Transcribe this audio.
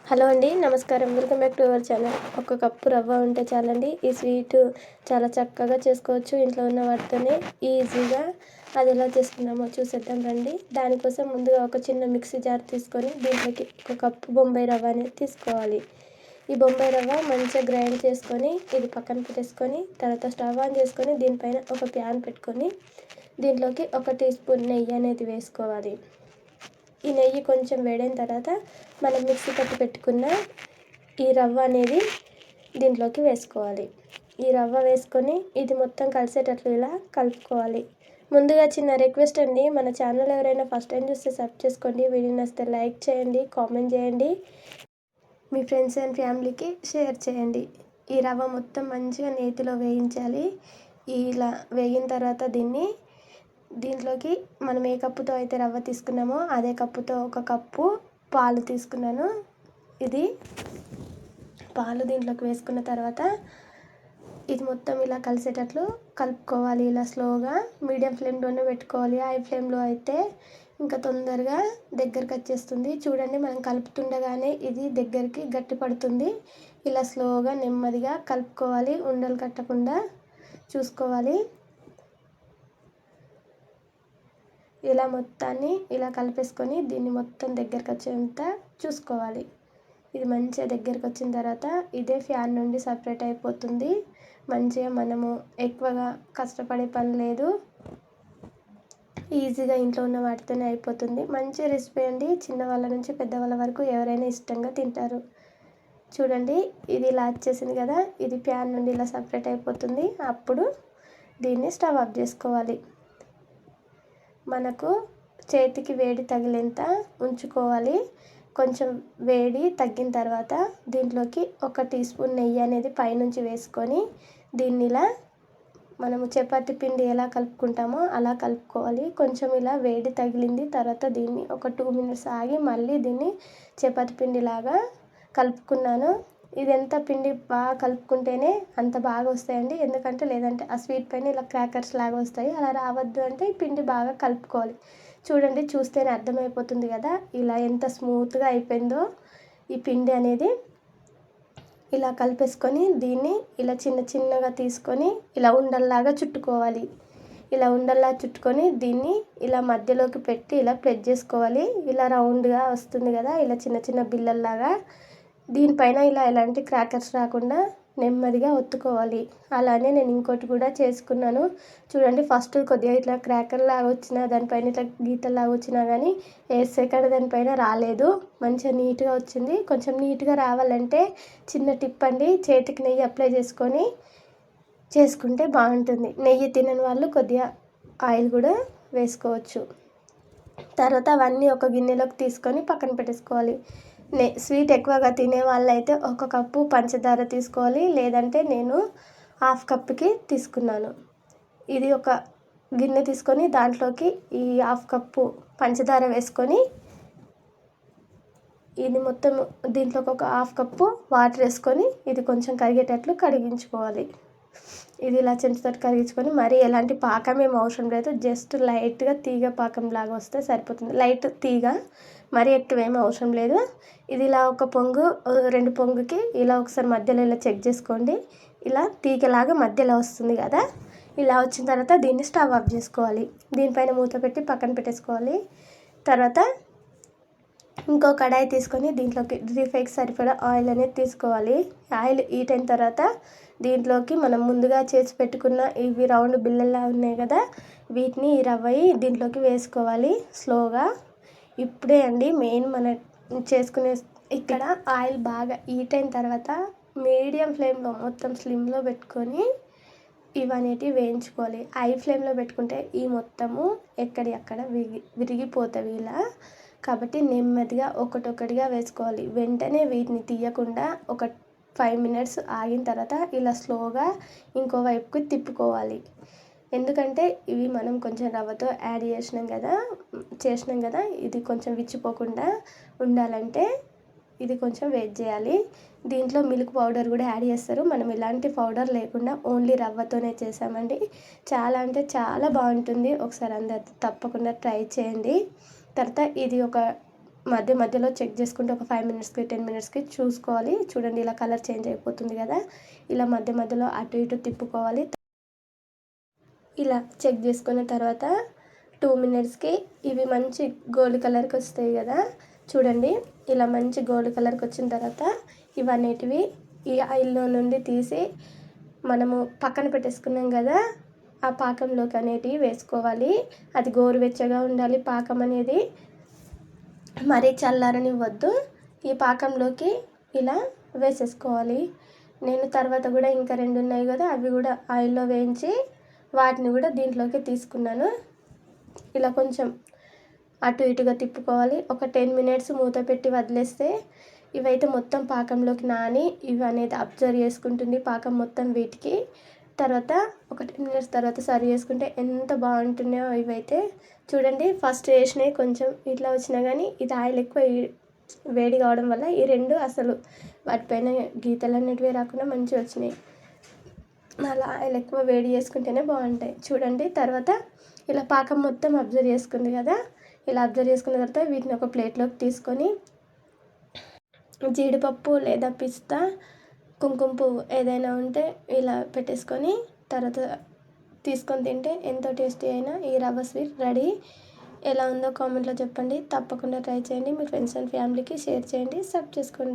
Hello అండి, నమస్కారం. Welcome back to our channel. ఒక కప్పు రవ్వ ఉంటే చాలండి, ఈ స్వీట్ చాలా చక్కగా చేసుకోవచ్చు. ఇంట్లో ఉన్న వాటితోనే ఈజీగా. అది ఎలా చేసుకున్నామో చూసేద్దాం రండి. దానికోసం ముందుగా ఒక చిన్న మిక్సీ జార్ తీసుకొని దీంట్లోకి ఒక కప్పు బొంబాయి రవ్వ అనేది తీసుకోవాలి. ఈ బొంబాయి రవ్వ మంచిగా గ్రైండ్ చేసుకొని ఇది పక్కన పెట్టేసుకొని తర్వాత స్టవ్ ఆన్ చేసుకొని దీనిపైన ఒక ప్యాన్ పెట్టుకొని దీంట్లోకి 1 టీ స్పూన్ నెయ్యి అనేది వేసుకోవాలి. ఈ నెయ్యి కొంచెం వేడైన తర్వాత మనం మిక్సీ పట్టి పెట్టుకున్న ఈ రవ్వ అనేది దీంట్లోకి వేసుకోవాలి. ఈ రవ్వ వేసుకొని ఇది మొత్తం కలిసేటట్లు ఇలా కలుపుకోవాలి. ముందుగా చిన్న రిక్వెస్ట్ అండి, మన ఛానల్ ఎవరైనా ఫస్ట్ టైం చూస్తే సబ్స్క్రైబ్ చేసుకోండి. వీడియో నచ్చితే లైక్ చేయండి, కామెంట్ చేయండి, మీ ఫ్రెండ్స్ అండ్ ఫ్యామిలీకి షేర్ చేయండి. ఈ రవ్వ మొత్తం మంచిగా నేతిలో వేయించాలి. ఇలా వేగిన తర్వాత దీంట్లోకి మనం ఏ కప్పుతో అయితే రవ్వ తీసుకున్నామో అదే కప్పుతో 1 కప్పు పాలు తీసుకున్నాను. ఇది పాలు దీంట్లోకి వేసుకున్న తర్వాత ఇది మొత్తం ఇలా కలిసేటట్లు కలుపుకోవాలి. ఇలా స్లోగా మీడియం ఫ్లేమ్లోనే పెట్టుకోవాలి. హై ఫ్లేమ్లో అయితే ఇంకా తొందరగా దగ్గరికి వచ్చేస్తుంది. చూడండి, మనం కలుపుతుండగానే ఇది దగ్గరికి గట్టి పడుతుంది. ఇలా స్లోగా నెమ్మదిగా కలుపుకోవాలి, ఉండలు కట్టకుండా చూసుకోవాలి. ఇలా మొత్తాన్ని ఇలా కలిపేసుకొని దీన్ని మొత్తం దగ్గరికి వచ్చేంత చూసుకోవాలి. ఇది మంచిగా దగ్గరికి వచ్చిన తర్వాత ఇదే ఫ్యాన్ నుండి సపరేట్ అయిపోతుంది. మంచిగా మనము ఎక్కువగా కష్టపడే పని లేదు, ఈజీగా ఇంట్లో ఉన్న వాటితోనే అయిపోతుంది. మంచి రెసిపీ అండి, చిన్నవాళ్ళ నుంచి పెద్దవాళ్ళ వరకు ఎవరైనా ఇష్టంగా తింటారు. చూడండి, ఇది ఇలా వచ్చేసింది కదా, ఇది ప్యాన్ నుండి ఇలా సపరేట్ అయిపోతుంది. అప్పుడు దీన్ని స్టవ్ ఆఫ్ చేసుకోవాలి. మనకు చేతికి వేడి తగిలేంత ఉంచుకోవాలి. కొంచెం వేడి తగ్గిన తర్వాత దీంట్లోకి 1 టీ స్పూన్ నెయ్యి అనేది పైనుంచి వేసుకొని దీన్ని ఇలా మనము చపాతీ పిండి ఎలా కలుపుకుంటామో అలా కలుపుకోవాలి. కొంచెం ఇలా వేడి తగిలింది తర్వాత దీన్ని ఒక 2 మినిట్స్ ఆగి మళ్ళీ దీన్ని చపాతీ పిండిలాగా కలుపుకున్నాను. ఇది ఎంత పిండి బాగా కలుపుకుంటేనే అంత బాగా వస్తాయండి. ఎందుకంటే లేదంటే ఆ స్వీట్ పైన ఇలా క్రాకర్స్ లాగా వస్తాయి. అలా రావద్దు అంటే ఈ పిండి బాగా కలుపుకోవాలి. చూడండి, చూస్తేనే అర్థమైపోతుంది కదా ఇలా ఎంత స్మూత్గా అయిపోయిందో ఈ పిండి అనేది. ఇలా కలిపేసుకొని దీన్ని ఇలా చిన్న చిన్నగా తీసుకొని ఇలా ఉండల్లాగా చుట్టుకోవాలి. ఇలా ఉండల్లా చుట్టుకొని దీన్ని ఇలా మధ్యలోకి పెట్టి ఇలా ప్రెస్ చేసుకోవాలి. ఇలా రౌండ్గా వస్తుంది కదా, ఇలా చిన్న చిన్న బిల్లల్లాగా. దీనిపైన ఇలా ఎలాంటి క్రాకర్స్ రాకుండా నెమ్మదిగా ఒత్తుకోవాలి. అలానే నేను ఇంకోటి కూడా చేసుకున్నాను. చూడండి, ఫస్ట్ కొద్దిగా ఇట్లా క్రాకర్ లాగా వచ్చినా దానిపైన ఇట్లా గీతల్లాగా వచ్చినా కానీ సెకండ్ దానిపైన రాలేదు, మంచిగా నీట్గా వచ్చింది. కొంచెం నీట్గా రావాలంటే చిన్న టిప్ అండి, చేతికి నెయ్యి అప్లై చేసుకొని చేసుకుంటే బాగుంటుంది. నెయ్యి తినని వాళ్ళు కొద్దిగా ఆయిల్ కూడా వేసుకోవచ్చు. తర్వాత అవన్నీ ఒక గిన్నెలోకి తీసుకొని పక్కన పెట్టేసుకోవాలి. స్వీట్ ఎక్కువగా తినే వాళ్ళైతే 1 కప్పు పంచదార తీసుకోవాలి, లేదంటే నేను 1/2 కప్పుకి తీసుకున్నాను. ఇది ఒక గిన్నె తీసుకొని దాంట్లోకి ఈ 1/2 కప్పు పంచదార వేసుకొని ఇది మొత్తం దీంట్లోకి ఒక 1/2 కప్పు వాటర్ వేసుకొని ఇది కొంచెం కరిగేటట్లు కరిగించుకోవాలి. ఇది ఇలా చెంచుతోటి కరిగించుకొని మరీ ఎలాంటి పాకం ఏం అవసరం లేదు, జస్ట్ లైట్గా తీగ పాకం లాగా వస్తే సరిపోతుంది. లైట్ తీగ, మరీ ఎక్కువ ఏమీ అవసరం లేదు. ఇది ఇలా 1 పొంగు 2 పొంగుకి ఇలా ఒకసారి మధ్యలో ఇలా చెక్ చేసుకోండి. ఇలా తీగలాగా మధ్యలో వస్తుంది కదా, ఇలా వచ్చిన తర్వాత దీన్ని స్టవ్ ఆఫ్ చేసుకోవాలి. దీనిపైన మూత పెట్టి పక్కన పెట్టేసుకోవాలి. తర్వాత ఇంకో కడాయి తీసుకొని దీంట్లోకి డీప్ ఫ్రైకి సరిపడా ఆయిల్ అనేది తీసుకోవాలి. ఆయిల్ హీట్ అయిన తర్వాత దీంట్లోకి మనం ముందుగా చేసి పెట్టుకున్న ఇవి రౌండ్ బిల్లల్లా ఉన్నాయి కదా, వీటిని ఈ రవ్వ దీంట్లోకి వేసుకోవాలి స్లోగా. ఇప్పుడే అండి మెయిన్ మన చేసుకునే. ఇక్కడ ఆయిల్ బాగా హీట్ అయిన తర్వాత మీడియం ఫ్లేమ్లో మొత్తం స్లిమ్లో పెట్టుకొని ఇవనేటివి వేయించుకోవాలి. హై ఫ్లేమ్లో పెట్టుకుంటే ఈ మొత్తము ఎక్కడి అక్కడ విరిగిపోతాయి ఇలా. కాబట్టి నెమ్మదిగా ఒక్కొక్కటిగా వేసుకోవాలి. వెంటనే వీటిని తీయకుండా ఒక 5 మినిట్స్ ఆగిన తర్వాత ఇలా స్లోగా ఇంకో వైపుకి తిప్పుకోవాలి. ఎందుకంటే ఇవి మనం కొంచెం రవ్వతో యాడ్ చేసినాం కదా, ఇది కొంచెం విచ్చిపోకుండా ఉండాలంటే ఇది కొంచెం వెయిట్ చేయాలి. దీంట్లో మిల్క్ పౌడర్ కూడా యాడ్ చేస్తారు. మనం ఎలాంటి పౌడర్ లేకుండా ఓన్లీ రవ్వతోనే చేసామండి. చాలా అంటే చాలా బాగుంటుంది. ఒకసారి అందరు తప్పకుండా ట్రై చేయండి. తర్వాత ఇది ఒక మధ్య మధ్యలో చెక్ చేసుకుంటే ఒక 5 మినిట్స్కి 10 మినిట్స్కి చూసుకోవాలి. చూడండి ఇలా కలర్ చేంజ్ అయిపోతుంది కదా, ఇలా మధ్య మధ్యలో అటు ఇటు తిప్పుకోవాలి. ఇలా చెక్ చేసుకున్న తర్వాత 2 మినిట్స్కి ఇవి మంచి గోల్డ్ కలర్కి వస్తాయి కదా, చూడండి ఇలా మంచి గోల్డ్ కలర్కి వచ్చిన తర్వాత ఇవన్నిటివి ఈ ఆయిల్లో నుండి తీసి మనము పక్కన పెట్టేసుకున్నాం కదా, ఆ పాకంలోకి అనేటివి వేసుకోవాలి. అది గోరువెచ్చగా ఉండాలి పాకం అనేది, మరీ చల్లారనివ్వద్దు. ఈ పాకంలోకి ఇలా వేసేసుకోవాలి. నేను తర్వాత కూడా ఇంకా 2 ఉన్నాయి కదా, అవి కూడా ఆయిల్లో వేయించి వాటిని కూడా దీంట్లోకి తీసుకున్నాను. ఇలా కొంచెం అటు ఇటుగా తిప్పుకోవాలి. ఒక 10 మినిట్స్ మూత పెట్టి వదిలేస్తే ఇవైతే మొత్తం పాకంలోకి నాని ఇవి అనేది అబ్జర్వ్ చేసుకుంటుంది పాకం మొత్తం వీటికి. తర్వాత ఒక 10 మినిట్స్ తర్వాత సర్వ్ చేసుకుంటే ఎంత బాగుంటున్నాయో ఇవైతే. చూడండి ఫస్ట్ వేసినవి కొంచెం ఇట్లా వచ్చినా కానీ ఇది ఆయిల్ ఎక్కువ వేడి కావడం వల్ల ఈ 2 అసలు వాటిపైన గీతలు అనేటివి రాకుండా మంచిగా వచ్చినాయి. అలా ఆయిల్ ఎక్కువ వేడి చేసుకుంటేనే బాగుంటాయి. చూడండి తర్వాత ఇలా పాకం మొత్తం అబ్జర్వ్ చేసుకుంది కదా, ఇలా అబ్జర్వ్ చేసుకున్న తర్వాత వీటిని ఒక ప్లేట్లోకి తీసుకొని జీడిపప్పు లేదా పిస్తా, కుంకుమ పువ్వు ఏదైనా ఉంటే ఇలా పెట్టేసుకొని తర్వాత తీసుకొని తింటే ఎంతో టేస్టీ అయినా ఈ రవ్వ స్వీట్ రెడీ. ఎలా ఉందో కామెంట్లో చెప్పండి. తప్పకుండా ట్రై చేయండి. మీ ఫ్రెండ్స్ అండ్ ఫ్యామిలీకి షేర్ చేయండి. సబ్స్క్రైబ్ చేసుకోండి.